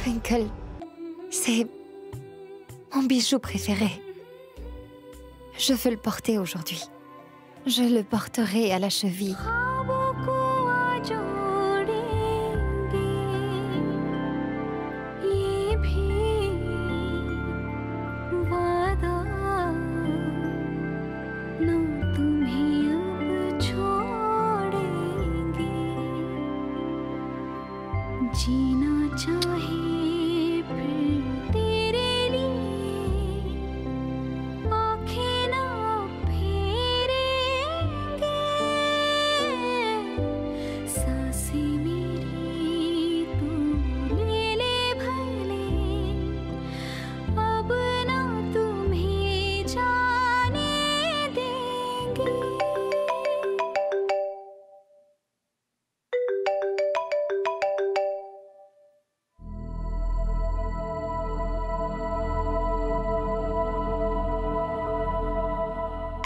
Twinkle, c'est mon bijou préféré. Je veux le porter aujourd'hui. Je le porterai à la cheville.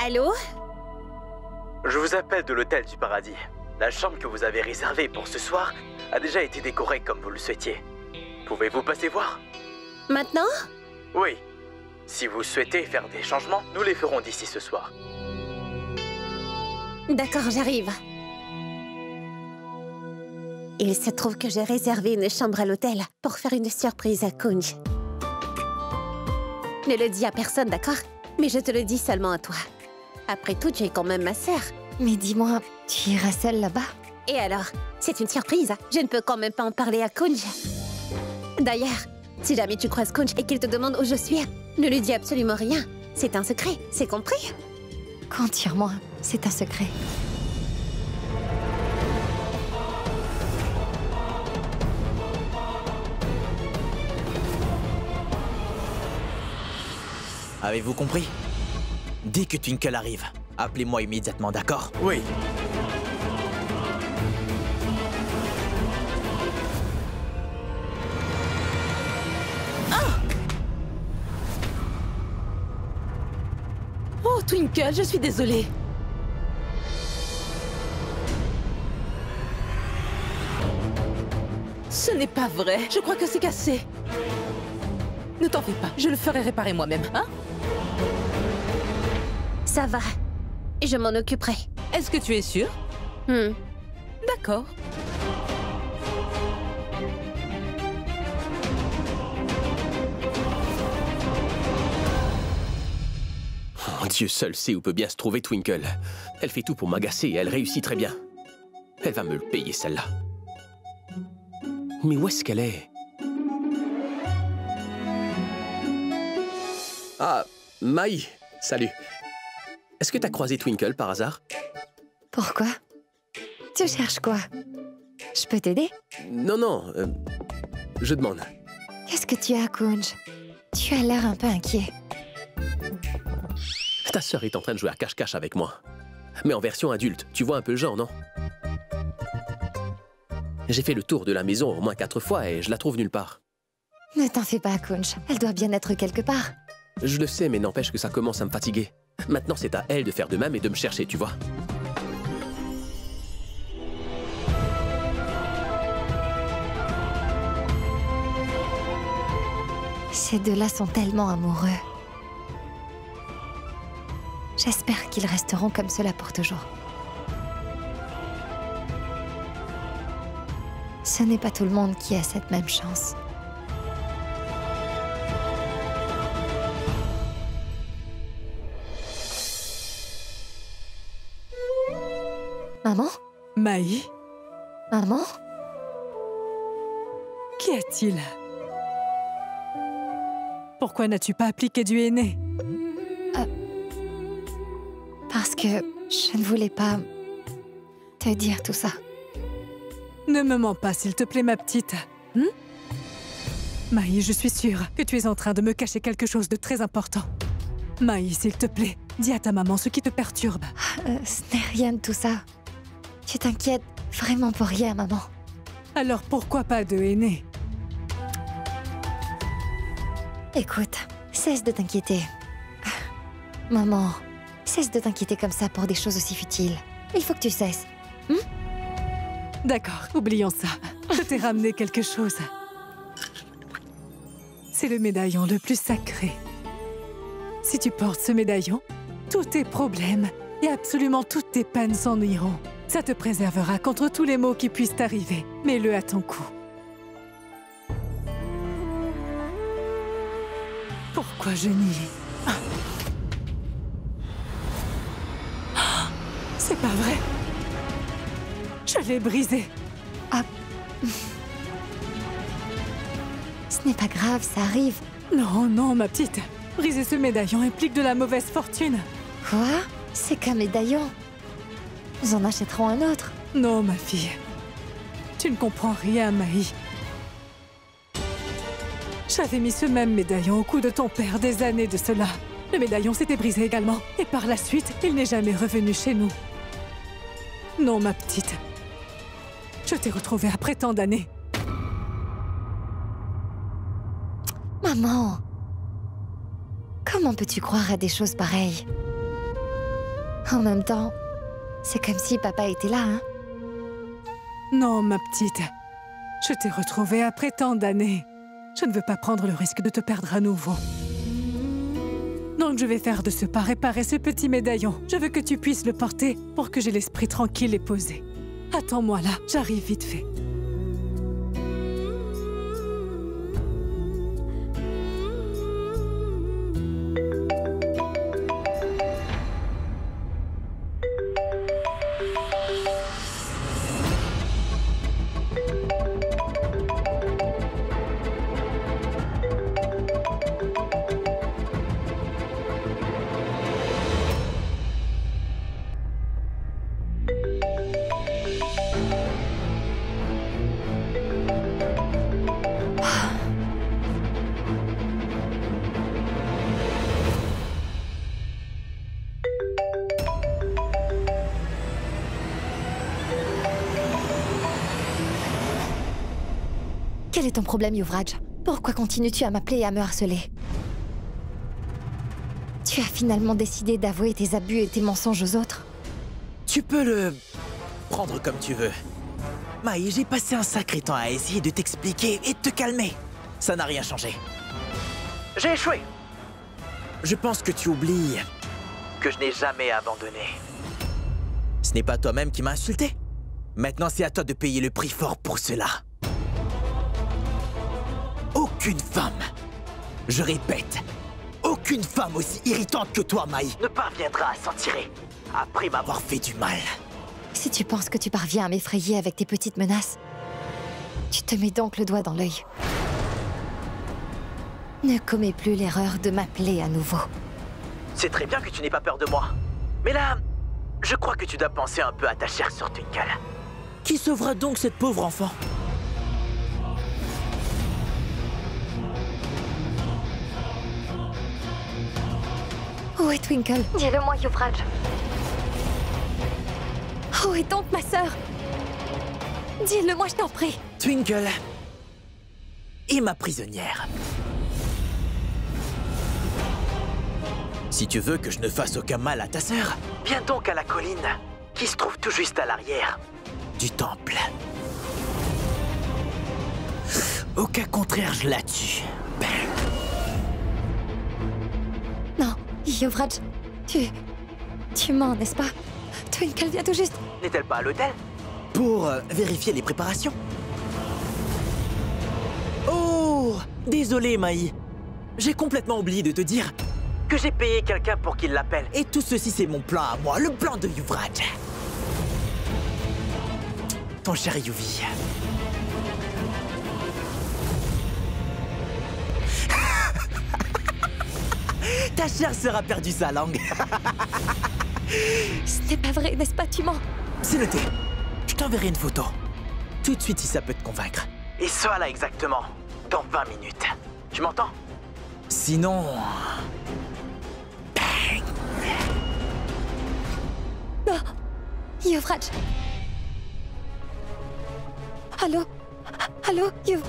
Allô? Je vous appelle de l'hôtel du paradis. La chambre que vous avez réservée pour ce soir a déjà été décorée comme vous le souhaitiez. Pouvez-vous passer voir? Maintenant? Oui. Si vous souhaitez faire des changements, nous les ferons d'ici ce soir. D'accord, j'arrive. Il se trouve que j'ai réservé une chambre à l'hôtel pour faire une surprise à Kunj. Ne le dis à personne, d'accord? Mais je te le dis seulement à toi. Après tout, tu es quand même ma sœur. Mais dis-moi, tu iras seule là-bas? Et alors? C'est une surprise. Je ne peux quand même pas en parler à Kunj. D'ailleurs, si jamais tu croises Kunj et qu'il te demande où je suis, ne lui dis absolument rien. C'est un secret, c'est compris? Compte sur moi, c'est un secret. Avez-vous compris? Dès que Twinkle arrive, appelez-moi immédiatement, d'accord? Oui. Oh, Twinkle, je suis désolée. Ce n'est pas vrai. Je crois que c'est cassé. Ne t'en fais pas, je le ferai réparer moi-même, hein? Ça va. Je m'en occuperai. Est-ce que tu es sûre? D'accord. Oh, Dieu seul sait où peut bien se trouver Twinkle. Elle fait tout pour m'agacer et elle réussit très bien. Elle va me le payer, celle-là. Mais où est-ce qu'elle est? Ah, Mai, salut. Est-ce que t'as croisé Twinkle par hasard? Pourquoi? Tu cherches quoi? Je peux t'aider? Non, non, je demande. Qu'est-ce que tu as, Kunj? Tu as l'air un peu inquiet. Ta sœur est en train de jouer à cache-cache avec moi. Mais en version adulte, tu vois un peu le genre, non? J'ai fait le tour de la maison au moins 4 fois et je la trouve nulle part. Ne t'en fais pas, Kunj. Elle doit bien être quelque part. Je le sais, mais n'empêche que ça commence à me fatiguer. Maintenant, c'est à elle de faire de même et de me chercher, tu vois. Ces deux-là sont tellement amoureux. J'espère qu'ils resteront comme cela pour toujours. Ce n'est pas tout le monde qui a cette même chance. Maman? Mai, Maman? qu'y a-t-il? Pourquoi n'as-tu pas appliqué du henné? Parce que je ne voulais pas te dire tout ça. Ne me mens pas, s'il te plaît, ma petite. Mai, je suis sûre que tu es en train de me cacher quelque chose de très important. Mai, s'il te plaît, dis à ta maman ce qui te perturbe. Ce n'est rien de tout ça. Tu t'inquiètes vraiment pour rien, maman. Alors pourquoi pas de henné? Écoute, cesse de t'inquiéter. Maman, cesse de t'inquiéter comme ça pour des choses aussi futiles. Il faut que tu cesses. D'accord, oublions ça. Je t'ai ramené quelque chose. C'est le médaillon le plus sacré. Si tu portes ce médaillon, tous tes problèmes et absolument toutes tes peines s'en iront. Ça te préservera contre tous les maux qui puissent t'arriver. Mets-le à ton cou. Pourquoi je nie? C'est pas vrai. Je l'ai brisé. Ah. Ce n'est pas grave, ça arrive. Non, non, ma petite. Briser ce médaillon implique de la mauvaise fortune. Quoi? C'est qu'un médaillon. Nous en achèterons un autre. Non, ma fille. Tu ne comprends rien, Maï. J'avais mis ce même médaillon au cou de ton père des années de cela. Le médaillon s'était brisé également. Et par la suite, il n'est jamais revenu chez nous. Non, ma petite. Je t'ai retrouvée après tant d'années. Maman, comment peux-tu croire à des choses pareilles? En même temps, c'est comme si papa était là, hein? Non, ma petite. Je t'ai retrouvée après tant d'années. Je ne veux pas prendre le risque de te perdre à nouveau. Donc je vais faire de ce pas réparer ce petit médaillon. Je veux que tu puisses le porter pour que j'ai l'esprit tranquille et posé. Attends-moi là, j'arrive vite fait. Quel est ton problème, Yuvraj? Pourquoi continues-tu à m'appeler et à me harceler? Tu as finalement décidé d'avouer tes abus et tes mensonges aux autres? Tu peux le prendre comme tu veux. Maï, j'ai passé un sacré temps à essayer de t'expliquer et de te calmer. Ça n'a rien changé. J'ai échoué. Je pense que tu oublies que je n'ai jamais abandonné. Ce n'est pas toi-même qui m'as insulté. Maintenant, c'est à toi de payer le prix fort pour cela. Aucune femme, je répète, aucune femme aussi irritante que toi, Maï, ne parviendra à s'en tirer après m'avoir fait du mal. Si tu penses que tu parviens à m'effrayer avec tes petites menaces, tu te mets donc le doigt dans l'œil. Ne commets plus l'erreur de m'appeler à nouveau. C'est très bien que tu n'aies pas peur de moi. Mais là, je crois que tu dois penser un peu à ta chère sœur Twinkle. Qui sauvera donc cette pauvre enfant? Où est Twinkle? Dis-le-moi, Yuvraj. Où est donc ma sœur? Dis-le-moi, je t'en prie. Twinkle est ma prisonnière. Si tu veux que je ne fasse aucun mal à ta sœur, Viens donc à la colline, qui se trouve tout juste à l'arrière du temple. Au cas contraire, je la tue. Non, Yuvraj, tu mens, n'est-ce pas? Twinkle vient tout juste. N'est-elle pas à l'hôtel? Pour vérifier les préparations. Oh, désolé, Maï. J'ai complètement oublié de te dire Que j'ai payé quelqu'un pour qu'il l'appelle. et tout ceci, c'est mon plan à moi, le plan de Yuvraj. Ton cher Yuvi. Ta chère sœur a perdu sa langue. Ce n'est pas vrai, n'est-ce pas? Tu mens. C'est noté. Je t'enverrai une photo. Tout de suite si ça peut te convaincre. Et ça là exactement, dans 20 minutes. Tu m'entends? Sinon... Non, Yuvraj. Allô? Allô, Yuv...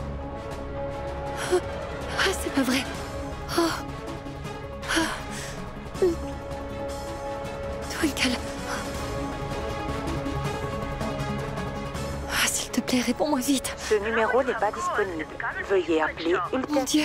Ah, c'est pas vrai. Oh. Ah. Twinkle. Ah, s'il te plaît, réponds-moi vite. Ce numéro n'est pas disponible. Veuillez appeler Mon Dieu.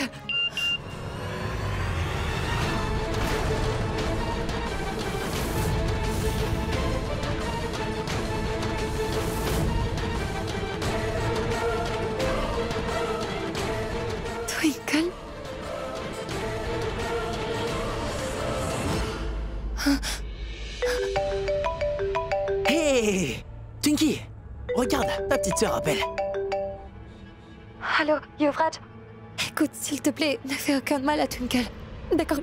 Hé Twinkie, regarde, ta petite sœur appelle. Allô, Yuvraj? Écoute, s'il te plaît, ne fais aucun mal à Twinkle. D'accord,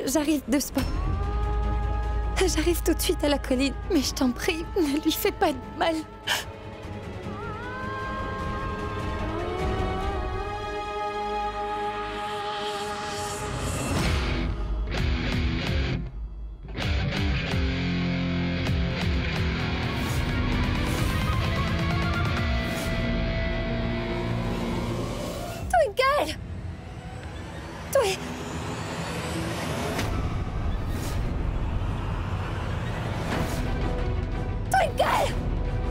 j'arrive de ce pas. J'arrive tout de suite à la colline, mais je t'en prie, ne lui fais pas de mal. Twinkle! Twinkle!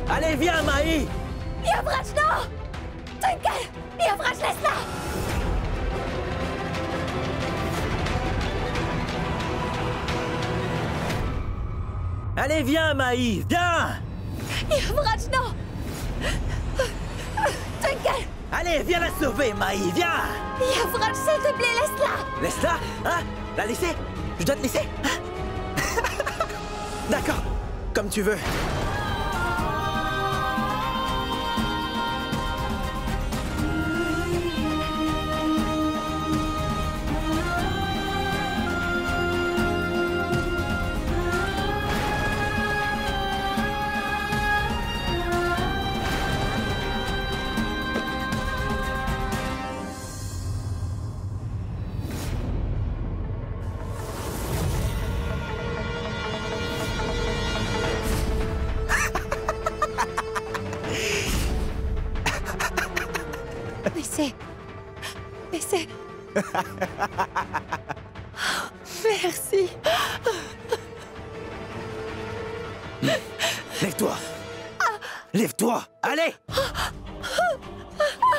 Allez, viens, Maï! Yuvraj, non! Twinkle! Yuvraj, laisse-la! Allez, viens, Maï, viens! Yuvraj, non! Twinkle! Allez, viens la sauver, Maï, viens! Yuvraj, s'il te plaît, laisse-la! Laisse-la, hein? La laisser? Je dois te laisser? Hein? D'accord, comme tu veux. Mais c'est... Merci. Lève-toi. Lève-toi. Allez.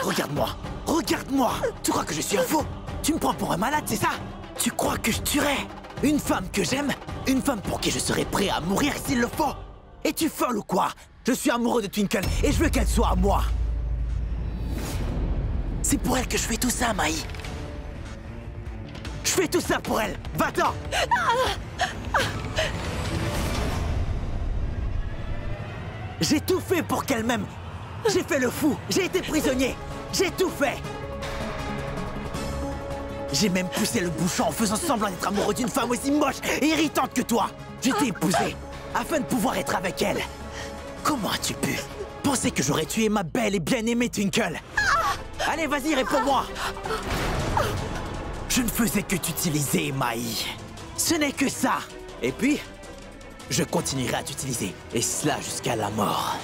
Regarde-moi. Regarde-moi. Tu crois que je suis un faux? Tu me prends pour un malade, c'est ça? Tu crois que je tuerais une femme que j'aime? Une femme pour qui je serais prêt à mourir s'il le faut? Es-tu folle ou quoi? Je suis amoureux de Twinkle et je veux qu'elle soit à moi. C'est pour elle que je fais tout ça, Maï. Je fais tout ça pour elle. Va-t'en. J'ai tout fait pour qu'elle m'aime. J'ai fait le fou. J'ai été prisonnier. J'ai tout fait. J'ai même poussé le bouchon en faisant semblant d'être amoureux d'une femme aussi moche et irritante que toi. Je t'ai épousé afin de pouvoir être avec elle. Comment as-tu pu penser que j'aurais tué ma belle et bien-aimée Twinkle? Allez, vas-y, réponds-moi. Je ne faisais que t'utiliser, Maï. Ce n'est que ça. Et puis, je continuerai à t'utiliser. Et cela jusqu'à la mort.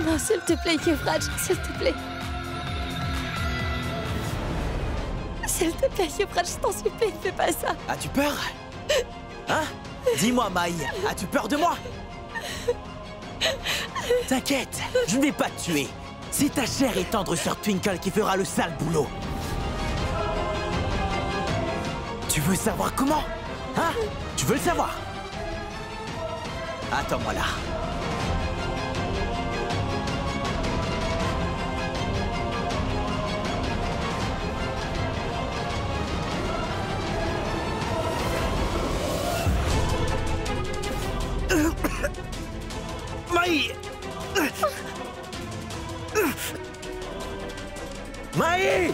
Non, s'il te plaît, Yuvraj, s'il te plaît. S'il te plaît, Yuvraj, je t'en supplie, ne fais pas ça. As-tu peur? Hein? Dis-moi, Maï, as-tu peur de moi? T'inquiète, je ne vais pas te tuer. C'est ta chère et tendre sœur Twinkle qui fera le sale boulot. Tu veux savoir comment? Hein? Tu veux le savoir? Attends-moi là. Maï! Maï!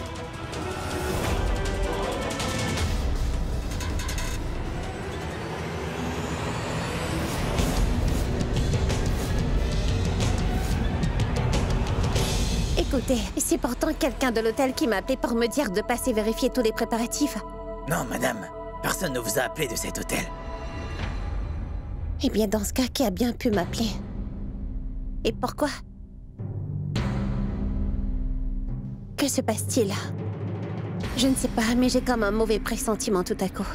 Écoutez, c'est pourtant quelqu'un de l'hôtel qui m'a appelé pour me dire de passer vérifier tous les préparatifs. Non, madame. Personne ne vous a appelé de cet hôtel. Eh bien, dans ce cas, qui a bien pu m'appeler? Et pourquoi? Que se passe-t-il? Je ne sais pas, mais j'ai comme un mauvais pressentiment tout à coup.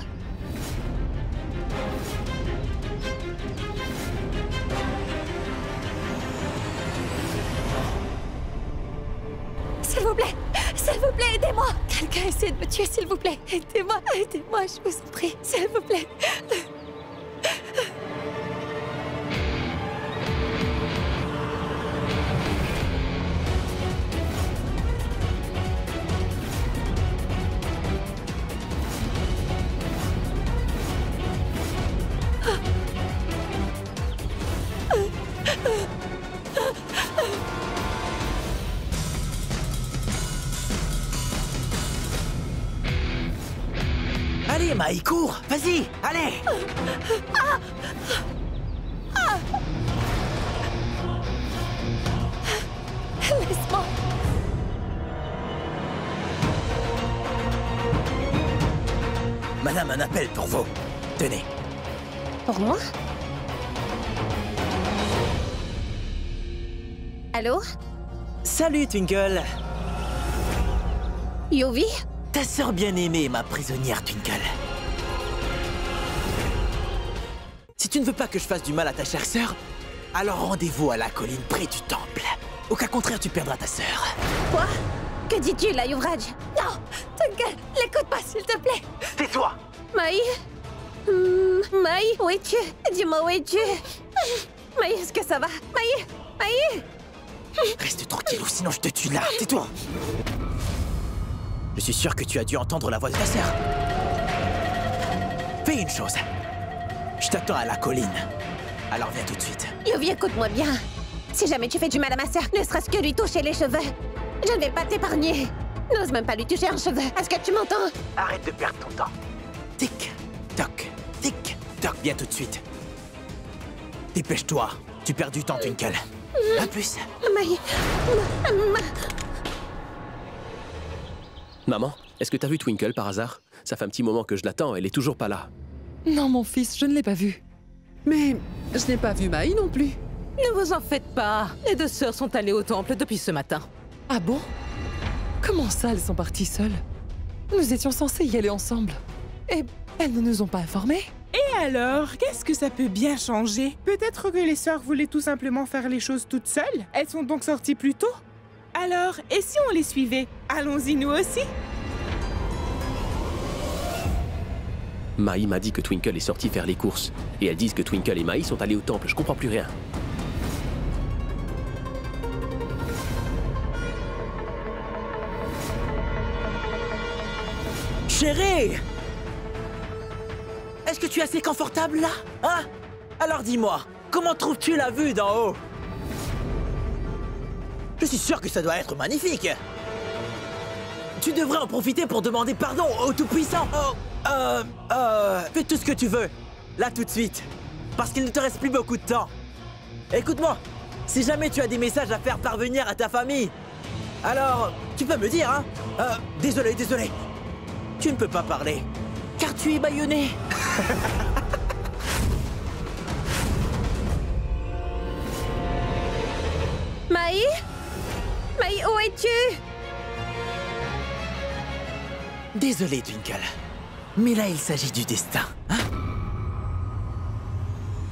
S'il vous plaît, aidez-moi. Quelqu'un essaie de me tuer, s'il vous plaît. Aidez-moi, je vous en prie, s'il vous plaît. Allez, Maï, cours! Vas-y, allez! Laisse-moi. Madame, un appel pour vous. Tenez. Pour moi? Allô? Salut, Twinkle. Yovi? Ta sœur bien-aimée, ma prisonnière, Twinkle. Si tu ne veux pas que je fasse du mal à ta chère sœur, alors rendez-vous à la colline près du temple. Au cas contraire, tu perdras ta sœur. Quoi? Que dis-tu là, Yuvraj? Non, Twinkle, l'écoute pas, s'il te plaît. Tais-toi! Maï? Maï, où es-tu? Dis-moi où es-tu? Maï, est-ce que ça va? Maï? Maï? Reste tranquille ou sinon je te tue là. Tais-toi! Je suis sûr que tu as dû entendre la voix de ta sœur. Fais une chose. Je t'attends à la colline. Alors viens tout de suite. Yovi, écoute-moi bien. Si jamais tu fais du mal à ma sœur, ne serait-ce que lui toucher les cheveux, je ne vais pas t'épargner. N'ose même pas lui toucher un cheveu. Est-ce que tu m'entends? Arrête de perdre ton temps. Tic, toc, tic, toc. Viens tout de suite. Dépêche-toi. Tu perds du temps, Twinkle. À plus. Maï... Maman, est-ce que t'as vu Twinkle par hasard? Ça fait un petit moment que je l'attends, elle est toujours pas là. Non, mon fils, je ne l'ai pas vue. Mais je n'ai pas vu Maï non plus. Ne vous en faites pas. Les deux sœurs sont allées au temple depuis ce matin. Ah bon? Comment ça, elles sont parties seules? Nous étions censés y aller ensemble. Et elles ne nous ont pas informés? Et alors, qu'est-ce que ça peut bien changer? Peut-être que les sœurs voulaient tout simplement faire les choses toutes seules? Elles sont donc sorties plus tôt? Alors, et si on les suivait? Allons-y nous aussi? Maï m'a dit que Twinkle est sortie faire les courses. Et elles disent que Twinkle et Maï sont allés au temple, je comprends plus rien. Chérie! Est-ce que tu es assez confortable là? Hein? Alors dis-moi, comment trouves-tu la vue d'en haut? Je suis sûr que ça doit être magnifique. Tu devrais en profiter pour demander pardon au Tout-Puissant. Fais tout ce que tu veux, là tout de suite, parce qu'il ne te reste plus beaucoup de temps. Écoute-moi, si jamais tu as des messages à faire parvenir à ta famille, alors tu peux me dire, hein? Désolé. Tu ne peux pas parler, car tu es bâillonné. Maï? Maï, où es-tu? Désolé, Twinkle. Mais là, il s'agit du destin, hein?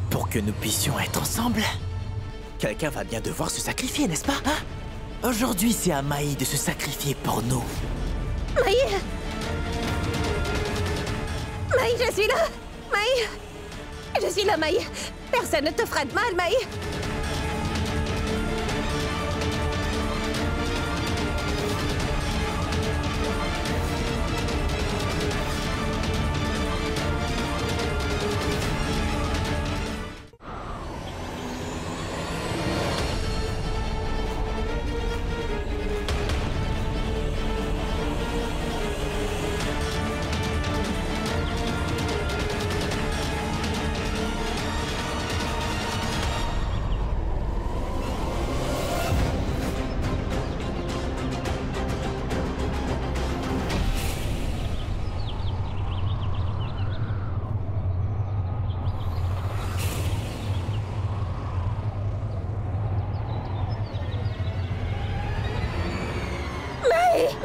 Pour que nous puissions être ensemble, quelqu'un va bien devoir se sacrifier, n'est-ce pas, hein? Aujourd'hui, c'est à Maï de se sacrifier pour nous. Maï? Maï, je suis là! Maï! Je suis là, Maï! Personne ne te fera de mal, Maï!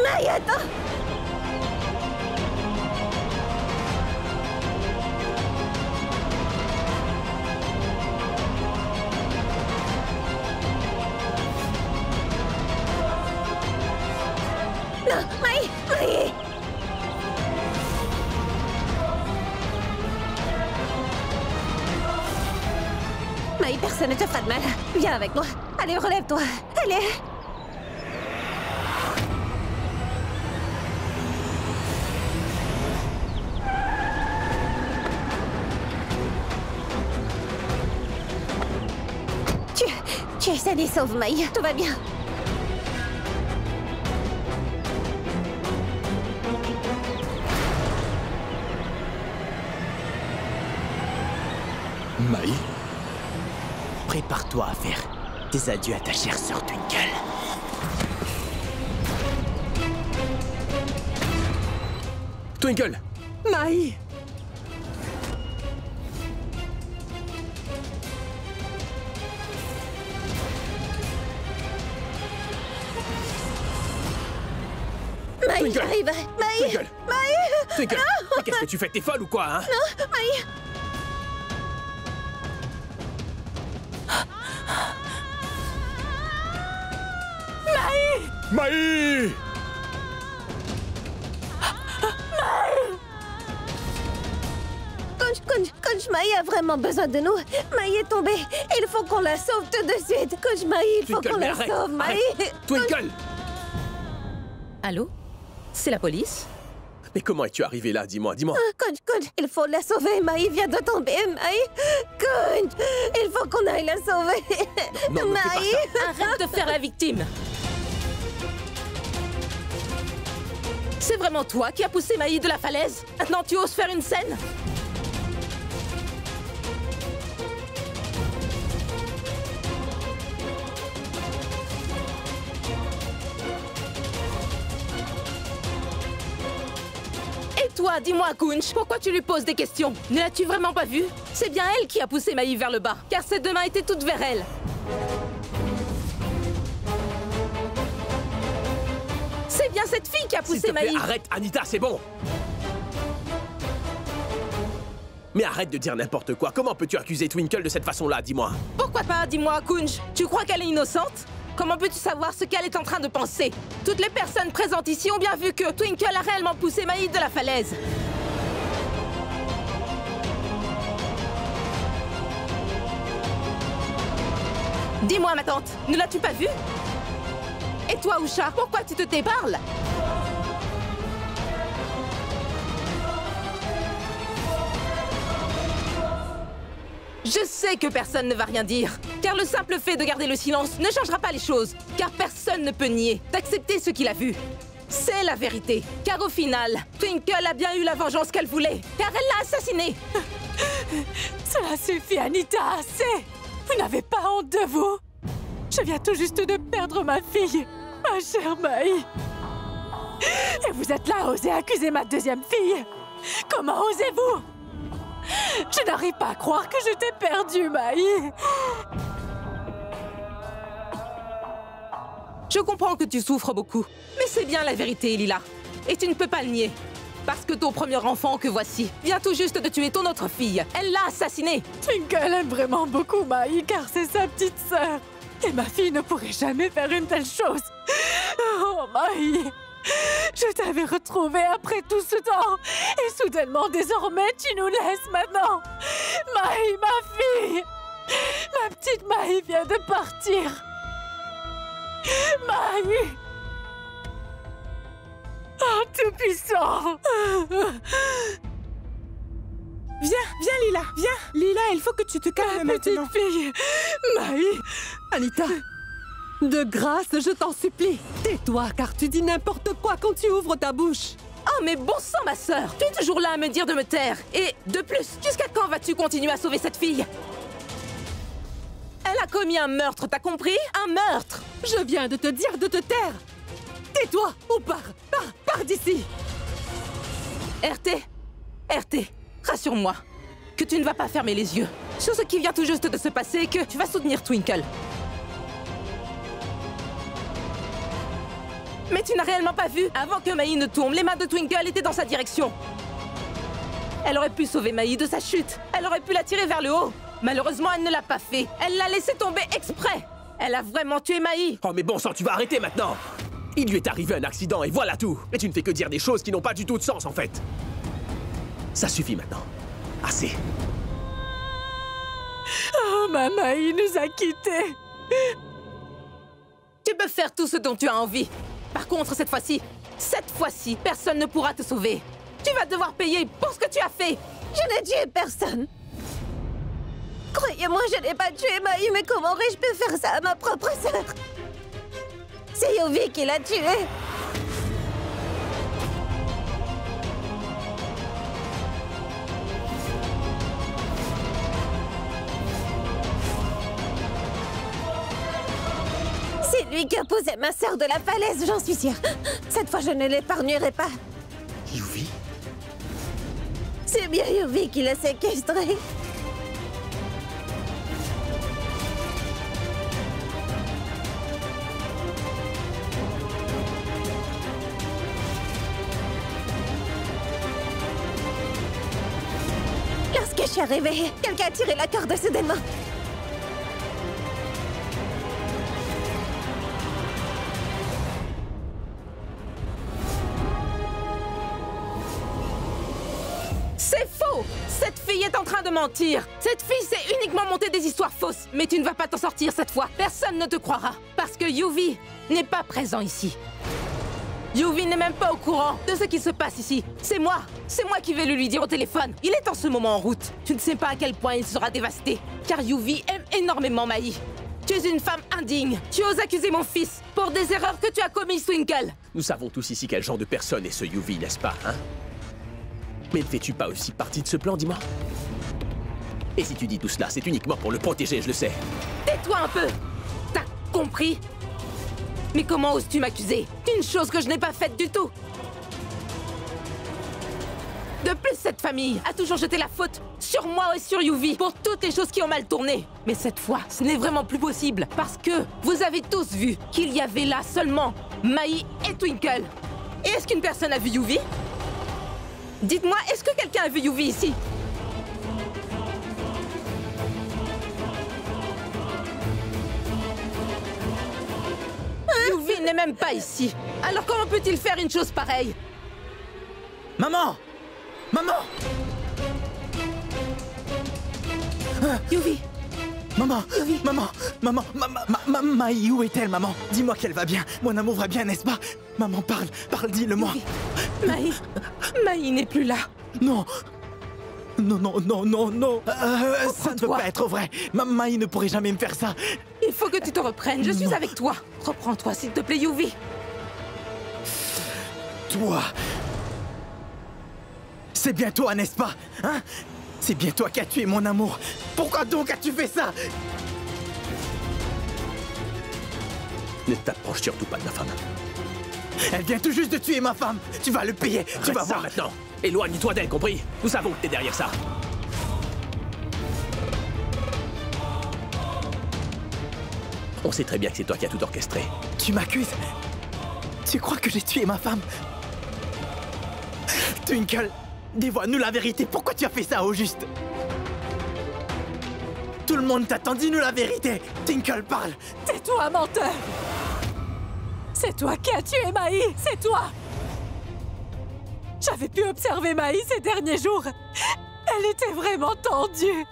Maï, attends! Non, Maï! Maï! Maï, personne ne te fera de mal. Viens avec moi. Allez, relève-toi. Allez! Tu es saine et sauve, Maï. Tout va bien. Maï? Prépare-toi à faire tes adieux à ta chère sœur Twinkle. Twinkle! Maï! Maï, Twinkle. j'arrive. Maï! Twinkle! Maï! Twinkle! Mais qu'est-ce que tu fais? T'es folle ou quoi, hein? Non, Maï! Maï! Coach Maï a vraiment besoin de nous. Maï est tombée. Il faut qu'on la sauve tout de suite. Coach Maï, il faut Twinkle, qu'on mais la arrête, sauve. Maï! arrête. Twinkle! Allô? C'est la police? Mais comment es-tu arrivé là? Dis-moi, dis-moi. Coach, il faut la sauver. Maï vient de tomber. Maï! Coach, il faut qu'on aille la sauver. Non, ne fais pas Maï! ça. Arrête de faire la victime! C'est vraiment toi qui as poussé Maï de la falaise? Maintenant tu oses faire une scène? Et toi, dis-moi, Kunj, pourquoi tu lui poses des questions? Ne l'as-tu vraiment pas vue? C'est bien elle qui a poussé Maï vers le bas, car ses deux mains étaient toutes vers elle. C'est bien cette fille qui a S'il poussé te plaît, Maï. arrête, Anita, c'est bon. Mais arrête de dire n'importe quoi. Comment peux-tu accuser Twinkle de cette façon-là, dis-moi? Pourquoi pas? Dis-moi, Kunj. Tu crois qu'elle est innocente? Comment peux-tu savoir ce qu'elle est en train de penser? Toutes les personnes présentes ici ont bien vu que Twinkle a réellement poussé Maï de la falaise. Dis-moi, ma tante, ne l'as-tu pas vue? Et toi, Usha, pourquoi tu te déparles? Je sais que personne ne va rien dire, car le simple fait de garder le silence ne changera pas les choses, car personne ne peut nier d'accepter ce qu'il a vu. C'est la vérité, car au final, Twinkle a bien eu la vengeance qu'elle voulait, car elle l'a assassiné. Cela suffit, Anita, assez! Vous n'avez pas honte de vous? Je viens tout juste de perdre ma fille, ma chère Maï. Et vous êtes là à oser accuser ma deuxième fille? Comment osez-vous? Je n'arrive pas à croire que je t'ai perdue, Maï. Je comprends que tu souffres beaucoup, mais c'est bien la vérité, Lila. Et tu ne peux pas le nier. Parce que ton premier enfant que voici vient tout juste de tuer ton autre fille. Elle l'a assassinée. Twinkle aime vraiment beaucoup Maï, car c'est sa petite sœur. Et ma fille ne pourrait jamais faire une telle chose. Oh, Maï, je t'avais retrouvée après tout ce temps. Et soudainement, désormais, tu nous laisses maintenant. Maï, ma fille. Ma petite Maï vient de partir. Maï. Oh, tout-puissant. Viens, Lila, viens. Lila, il faut que tu te calmes maintenant. Petite fille. Maï. Anita, de grâce, je t'en supplie, tais-toi, car tu dis n'importe quoi quand tu ouvres ta bouche. Oh, mais bon sang, ma sœur! Tu es toujours là à me dire de me taire. Et de plus, jusqu'à quand vas-tu continuer à sauver cette fille? Elle a commis un meurtre, t'as compris? Un meurtre! Je viens de te dire de te taire. Tais-toi ou pars d'ici. RT, rassure-moi que tu ne vas pas fermer les yeux sur ce qui vient tout juste de se passer et que tu vas soutenir Twinkle. Mais tu n'as réellement pas vu, avant que Maï ne tombe, les mains de Twinkle étaient dans sa direction. Elle aurait pu sauver Maï de sa chute. Elle aurait pu la tirer vers le haut. Malheureusement, elle ne l'a pas fait. Elle l'a laissé tomber exprès. Elle a vraiment tué Maï. Oh mais bon sang, tu vas arrêter maintenant. Il lui est arrivé un accident et voilà tout. Et tu ne fais que dire des choses qui n'ont pas du tout de sens en fait. Ça suffit maintenant. Assez. Oh, ma Maï nous a quittés. Tu peux faire tout ce dont tu as envie. Par contre, cette fois-ci, personne ne pourra te sauver. Tu vas devoir payer pour ce que tu as fait. Je n'ai tué personne. Croyez-moi, je n'ai pas tué Maï, mais comment aurais-je pu faire ça à ma propre sœur? C'est Yuvi qui l'a tuée. C'est lui qui a poussé ma sœur de la falaise, j'en suis sûre. Cette fois, je ne l'épargnerai pas. Yuvi? C'est bien Yuvi qui l'a séquestrée. Lorsque je suis arrivée, quelqu'un a tiré la corde soudainement. C'est faux! Cette fille est en train de mentir! Cette fille sait uniquement monter des histoires fausses! Mais tu ne vas pas t'en sortir cette fois! Personne ne te croira! Parce que Yuvi n'est pas présent ici! Yuvi n'est même pas au courant de ce qui se passe ici! C'est moi! C'est moi qui vais le lui dire au téléphone! Il est en ce moment en route! Tu ne sais pas à quel point il sera dévasté! Car Yuvi aime énormément Maï! Tu es une femme indigne! Tu oses accuser mon fils pour des erreurs que tu as commises, Twinkle! Nous savons tous ici quel genre de personne est ce Yuvi, n'est-ce pas, hein? Mais ne fais-tu pas aussi partie de ce plan, dis-moi? Et si tu dis tout cela, c'est uniquement pour le protéger, je le sais. Tais-toi un peu! T'as compris? Mais comment oses-tu m'accuser d'une chose que je n'ai pas faite du tout? De plus, cette famille a toujours jeté la faute sur moi et sur Yuvi pour toutes les choses qui ont mal tourné. Mais cette fois, ce n'est vraiment plus possible parce que vous avez tous vu qu'il y avait là seulement Maï et Twinkle. Et est-ce qu'une personne a vu Yuvi? Dites-moi, est-ce que quelqu'un a vu Yuvi ici? Yuvi n'est même pas ici. Alors comment peut-il faire une chose pareille? Maman! Maman! Yuvi! Maman! Maman! Maï, où est-elle, maman? Dis-moi qu'elle va bien. Mon amour va bien, n'est-ce pas? Maman, parle, dis-le-moi. Maï n'est plus là. Non! Non! Ça ne peut pas être vrai. Maï ne pourrait jamais me faire ça. Il faut que tu te reprennes. Je suis avec toi. Reprends-toi, s'il te plaît, Yuvi. Toi! C'est bien toi, n'est-ce pas? Hein? C'est bien toi qui as tué mon amour. Pourquoi donc as-tu fait ça? Ne t'approche surtout pas de ma femme. Elle vient tout juste de tuer ma femme. Tu vas le payer. Tu vas voir maintenant. Éloigne-toi d'elle, compris? Nous savons que t'es derrière ça. On sait très bien que c'est toi qui as tout orchestré. Tu m'accuses? Tu crois que j'ai tué ma femme? Twinkle, dévoile-nous la vérité. Pourquoi tu as fait ça au juste? Tout le monde t'attend, dis-nous la vérité. Twinkle, parle. Tais-toi, menteur! C'est toi qui as tué Maï, c'est toi! J'avais pu observer Maï ces derniers jours. Elle était vraiment tendue.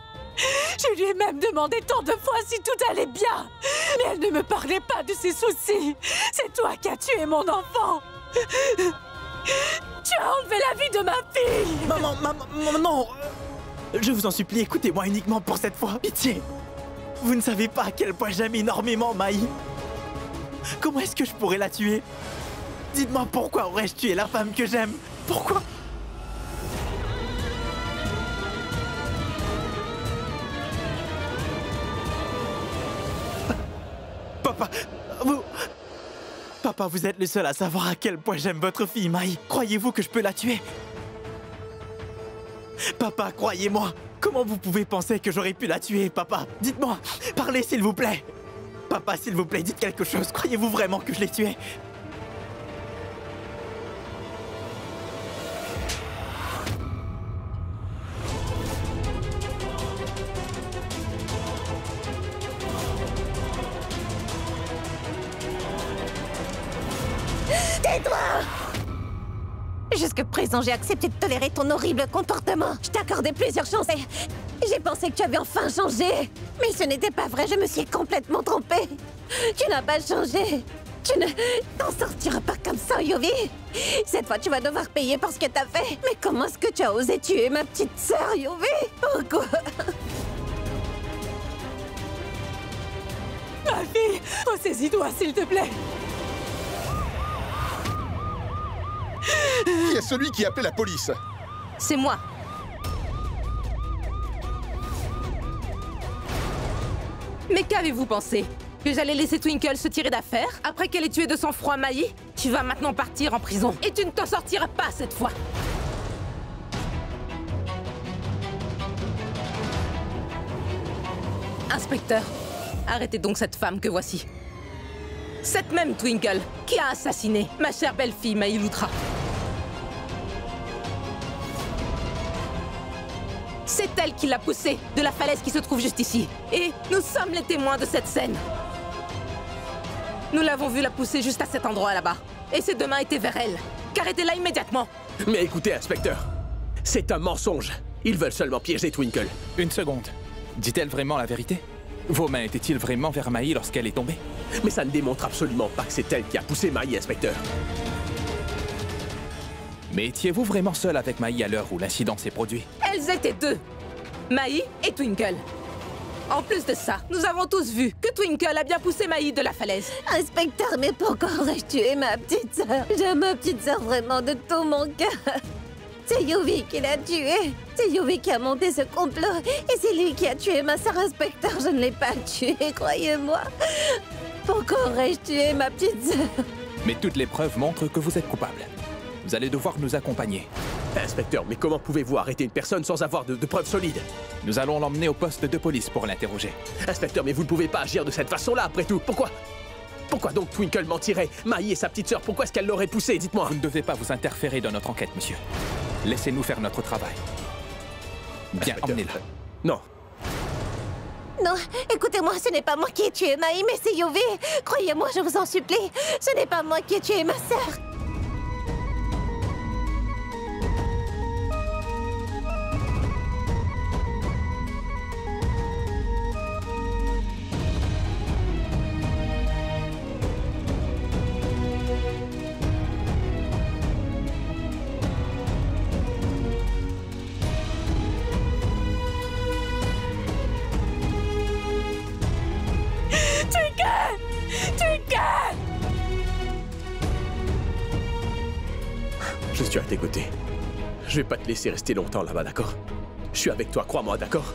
Je lui ai même demandé tant de fois si tout allait bien. Mais elle ne me parlait pas de ses soucis. C'est toi qui as tué mon enfant. Tu as enlevé la vie de ma fille. Maman, non. Je vous en supplie, écoutez-moi uniquement pour cette fois. Pitié. Vous ne savez pas à quel point j'aime énormément Maï. Comment est-ce que je pourrais la tuer? Dites-moi pourquoi aurais-je tué la femme que j'aime? Pourquoi? Papa, vous êtes le seul à savoir à quel point j'aime votre fille, Maï. Croyez-vous que je peux la tuer? Papa, croyez-moi. Comment vous pouvez penser que j'aurais pu la tuer, papa? Dites-moi, parlez s'il vous plaît. Papa, s'il vous plaît, dites quelque chose. Croyez-vous vraiment que je l'ai tuée? Tais-toi! Jusque présent, j'ai accepté de tolérer ton horrible comportement. Je t'accordais plusieurs chances et j'ai pensé que tu avais enfin changé. Mais ce n'était pas vrai, je me suis complètement trompée. Tu n'as pas changé. Tu ne t'en sortiras pas comme ça, Yuvi. Cette fois, tu vas devoir payer pour ce que t'as fait. Mais comment est-ce que tu as osé tuer ma petite sœur, Yuvi? Pourquoi? Ressaisis-toi, s'il te plaît. Qui est celui qui appelait la police? C'est moi. Mais qu'avez-vous pensé? Que j'allais laisser Twinkle se tirer d'affaire après qu'elle ait tué de sang-froid Maï? Tu vas maintenant partir en prison et tu ne t'en sortiras pas cette fois. Inspecteur, arrêtez donc cette femme que voici. Cette même Twinkle qui a assassiné ma chère belle-fille Maï Loutra. C'est elle qui l'a poussée de la falaise qui se trouve juste ici. Et nous sommes les témoins de cette scène. Nous l'avons vue la pousser juste à cet endroit là-bas. Et ses deux mains étaient vers elle. Arrêtez-la immédiatement. Mais écoutez, inspecteur, c'est un mensonge. Ils veulent seulement piéger Twinkle. Une seconde. Dit-elle vraiment la vérité? Vos mains étaient-ils vraiment vers Maï lorsqu'elle est tombée? Mais ça ne démontre absolument pas que c'est elle qui a poussé Maï, inspecteur. Mais étiez-vous vraiment seul avec Maï à l'heure où l'incident s'est produit? Elles étaient deux. Maï et Twinkle. En plus de ça, nous avons tous vu que Twinkle a bien poussé Maï de la falaise. Inspecteur, mais pourquoi aurais-je tué ma petite sœur? J'aime ma petite sœur vraiment de tout mon cœur. C'est Yuvi qui l'a tuée. C'est Yuvi qui a monté ce complot. Et c'est lui qui a tué ma sœur, inspecteur. Je ne l'ai pas tuée, croyez-moi. Pourquoi aurais-je tué ma petite sœur? Mais toutes les preuves montrent que vous êtes coupable. Vous allez devoir nous accompagner. Inspecteur, mais comment pouvez-vous arrêter une personne sans avoir de preuves solides? Nous allons l'emmener au poste de police pour l'interroger. Inspecteur, mais vous ne pouvez pas agir de cette façon-là, après tout. Pourquoi? Pourquoi donc Twinkle mentirait? Maï et sa petite sœur, pourquoi est-ce qu'elle l'aurait poussée? Dites-moi. Vous ne devez pas vous interférer dans notre enquête, monsieur. Laissez-nous faire notre travail. Bien, emmenez-la. Non. Non, écoutez-moi, ce n'est pas moi qui ai tué Maï, mais c'est Yuvi. Croyez-moi, je vous en supplie. Ce n'est pas moi qui ai tué ma sœur. Je suis à tes côtés. Je vais pas te laisser rester longtemps là-bas, d'accord? Je suis avec toi, crois-moi, d'accord?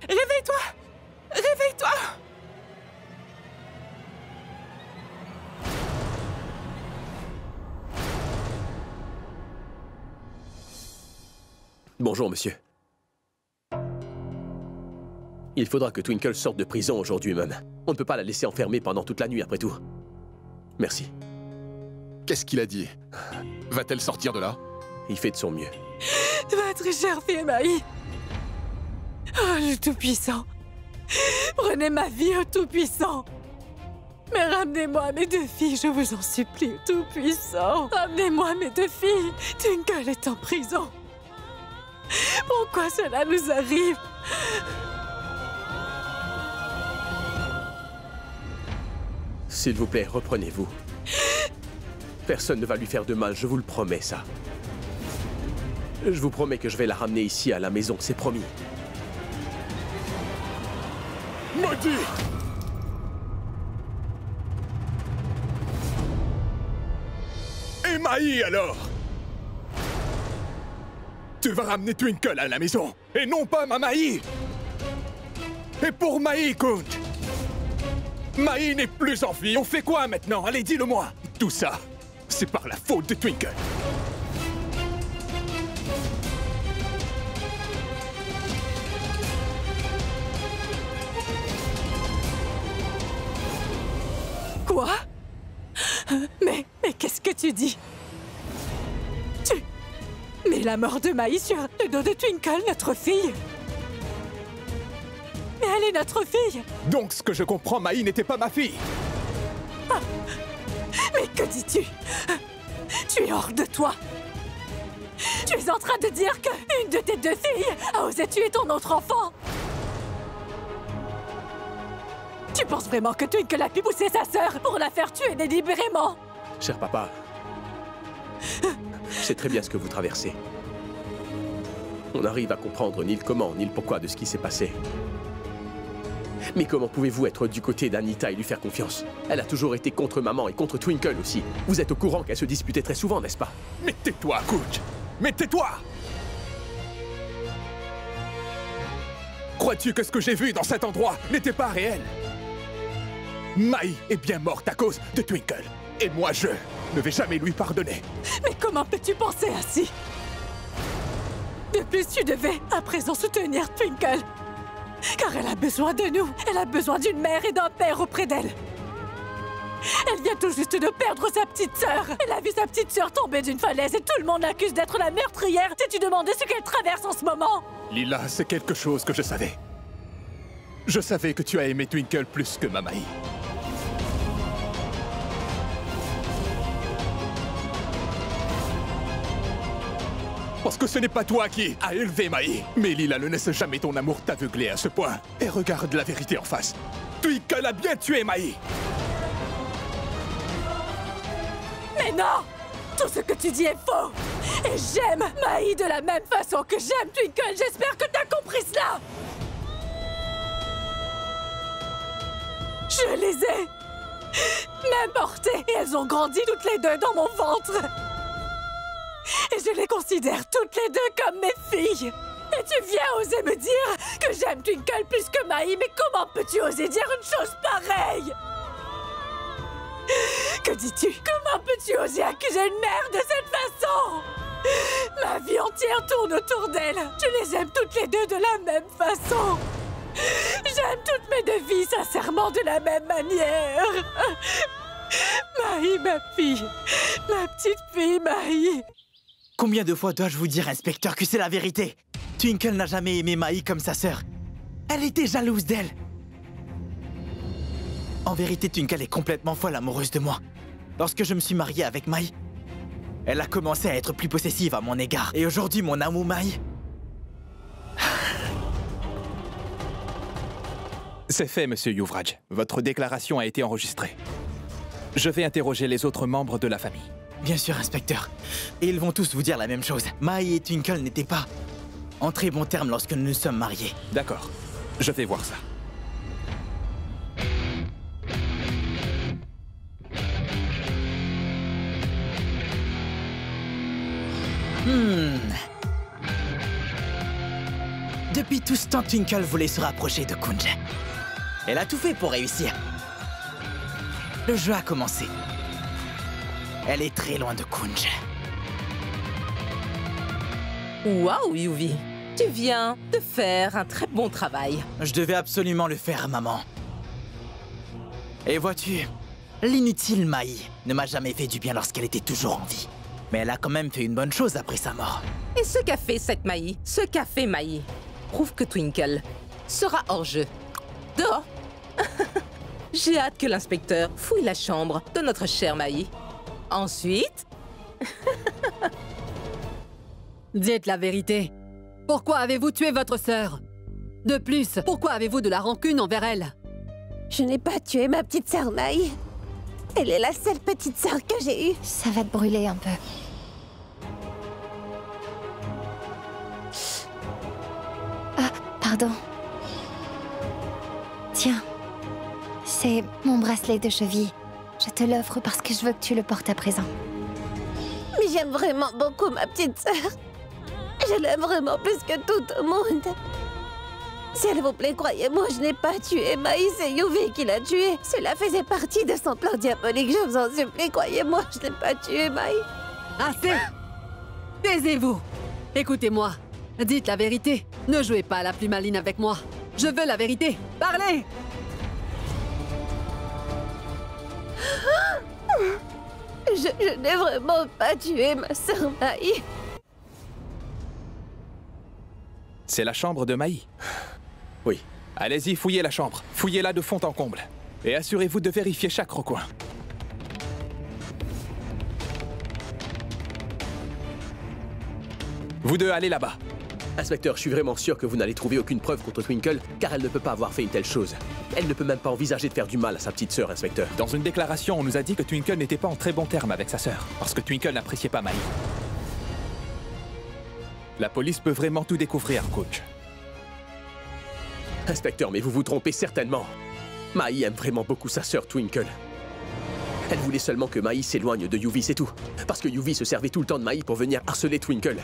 Réveille-toi! Réveille-toi! Bonjour, monsieur. Il faudra que Twinkle sorte de prison aujourd'hui même. On ne peut pas la laisser enfermée pendant toute la nuit, après tout. Merci. Qu'est-ce qu'il a dit? Va-t-elle sortir de là? Il fait de son mieux. Votre chère fille Maï. Oh, le Tout-Puissant. Prenez ma vie au Tout-Puissant. Mais ramenez-moi mes deux filles, je vous en supplie, Tout-Puissant. Ramenez-moi mes deux filles. Twinkle est en prison. Pourquoi cela nous arrive? S'il vous plaît, reprenez-vous. Personne ne va lui faire de mal, je vous le promets, ça. Je vous promets que je vais la ramener ici à la maison, c'est promis. Maudit! Et Maï alors? Tu vas ramener Twinkle à la maison, et non pas ma Maï! Et pour Maï-kun! Maï n'est plus en vie, on fait quoi maintenant? Allez, dis-le-moi! Tout ça, c'est par la faute de Twinkle. Quoi? Mais qu'est-ce que tu dis? Mais la mort de Maï sur le dos de Twinkle, notre fille? Mais elle est notre fille. Donc ce que je comprends, Maï n'était pas ma fille. Mais que dis-tu? Tu es hors de toi. Tu es en train de dire qu'une de tes deux filles a osé tuer ton autre enfant. Tu penses vraiment que Twinkle a pu pousser sa sœur pour la faire tuer délibérément? Cher papa, je sais très bien ce que vous traversez. On arrive à comprendre ni le comment, ni le pourquoi de ce qui s'est passé. Mais comment pouvez-vous être du côté d'Anita et lui faire confiance? Elle a toujours été contre maman et contre Twinkle aussi. Vous êtes au courant qu'elle se disputait très souvent, n'est-ce pas? Mais tais-toi, Coach! Mais tais-toi! Crois-tu que ce que j'ai vu dans cet endroit n'était pas réel? Maï est bien morte à cause de Twinkle. Et moi, je ne vais jamais lui pardonner. Mais comment peux-tu penser ainsi? De plus, tu devais à présent soutenir Twinkle. Car elle a besoin de nous. Elle a besoin d'une mère et d'un père auprès d'elle. Elle vient tout juste de perdre sa petite sœur. Elle a vu sa petite sœur tomber d'une falaise et tout le monde l'accuse d'être la meurtrière. T'es-tu demandé ce qu'elle traverse en ce moment? Lila, c'est quelque chose que je savais. Je savais que tu as aimé Twinkle plus que ma Maï. Parce que ce n'est pas toi qui as élevé Maï. Mais Lila, ne laisse jamais ton amour t'aveugler à ce point. Et regarde la vérité en face. Twinkle a bien tué Maï. Mais non! Tout ce que tu dis est faux! Et j'aime Maï de la même façon que j'aime Twinkle. J'espère que t'as compris cela! Je les ai même portées et elles ont grandi toutes les deux dans mon ventre. Et je les considère toutes les deux comme mes filles. Et tu viens oser me dire que j'aime Twinkle plus que Maï, mais comment peux-tu oser dire une chose pareille? Que dis-tu? Comment peux-tu oser accuser une mère de cette façon? Ma vie entière tourne autour d'elle. Tu les aimes toutes les deux de la même façon. J'aime toutes mes deux filles sincèrement de la même manière. Maï, ma fille. Ma petite fille, Maï. Combien de fois dois-je vous dire, inspecteur, que c'est la vérité? Twinkle n'a jamais aimé Maï comme sa sœur. Elle était jalouse d'elle. En vérité, Twinkle est complètement folle amoureuse de moi. Lorsque je me suis marié avec Maï, elle a commencé à être plus possessive à mon égard. Et aujourd'hui, mon amour Maï... C'est fait, monsieur Yuvraj. Votre déclaration a été enregistrée. Je vais interroger les autres membres de la famille. Bien sûr, inspecteur. Et ils vont tous vous dire la même chose. Maï et Twinkle n'étaient pas en très bons termes lorsque nous nous sommes mariés. D'accord. Je vais voir ça. Depuis tout ce temps, Twinkle voulait se rapprocher de Kunj. Elle a tout fait pour réussir. Le jeu a commencé. Elle est très loin de Kunj. Waouh, Yuvi! Tu viens de faire un très bon travail. Je devais absolument le faire, maman. Et vois-tu, l'inutile Maï ne m'a jamais fait du bien lorsqu'elle était toujours en vie. Mais elle a quand même fait une bonne chose après sa mort. Et ce qu'a fait cette Maï, ce qu'a fait Maï, prouve que Twinkle sera hors jeu. Dehors! J'ai hâte que l'inspecteur fouille la chambre de notre chère Maï. Ensuite... Dites la vérité. Pourquoi avez-vous tué votre sœur? De plus, pourquoi avez-vous de la rancune envers elle? Je n'ai pas tué ma petite sœur Maï. Elle est la seule petite sœur que j'ai eue. Ça va te brûler un peu. Ah, pardon. Tiens, c'est mon bracelet de cheville. Je te l'offre parce que je veux que tu le portes à présent. Mais j'aime vraiment beaucoup ma petite sœur. Je l'aime vraiment plus que tout au monde. S'il vous plaît, croyez-moi, je n'ai pas tué Maï, c'est Yuvi qui l'a tué. Cela faisait partie de son plan diabolique, je vous en supplie, croyez-moi, je n'ai pas tué Maï. Assez! Taisez-vous! Écoutez-moi, dites la vérité. Ne jouez pas à la plus maline avec moi. Je veux la vérité. Parlez! Je n'ai vraiment pas tué ma sœur Maï. C'est la chambre de Maï. Oui, Allez-y, fouillez la chambre. Fouillez-la de fond en comble. Et assurez-vous de vérifier chaque recoin. Vous deux, allez là-bas. Inspecteur, je suis vraiment sûr que vous n'allez trouver aucune preuve contre Twinkle, car elle ne peut pas avoir fait une telle chose. Elle ne peut même pas envisager de faire du mal à sa petite sœur, inspecteur. Dans une déclaration, on nous a dit que Twinkle n'était pas en très bons termes avec sa sœur, parce que Twinkle n'appréciait pas Maï. La police peut vraiment tout découvrir, coach. Inspecteur, mais vous vous trompez certainement. Maï aime vraiment beaucoup sa sœur Twinkle. Elle voulait seulement que Maï s'éloigne de Yuvi, c'est tout. Parce que Yuvi se servait tout le temps de Maï pour venir harceler Twinkle.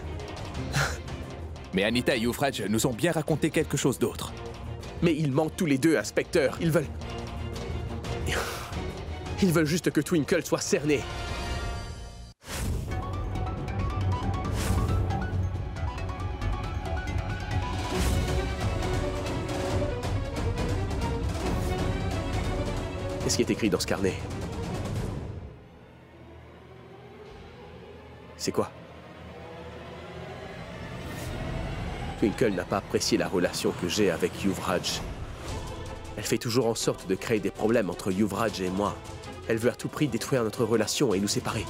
Mais Anita et Yuvraj nous ont bien raconté quelque chose d'autre. Mais ils mentent tous les deux, inspecteur. Ils veulent juste que Twinkle soit cernée. Qu'est-ce qui est écrit dans ce carnet? C'est quoi? Twinkle n'a pas apprécié la relation que j'ai avec Yuvraj. Elle fait toujours en sorte de créer des problèmes entre Yuvraj et moi. Elle veut à tout prix détruire notre relation et nous séparer.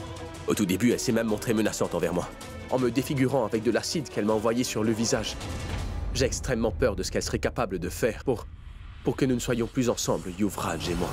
Au tout début, elle s'est même montrée menaçante envers moi, en me défigurant avec de l'acide qu'elle m'a envoyé sur le visage. J'ai extrêmement peur de ce qu'elle serait capable de faire pour que nous ne soyons plus ensemble, Yuvraj et moi.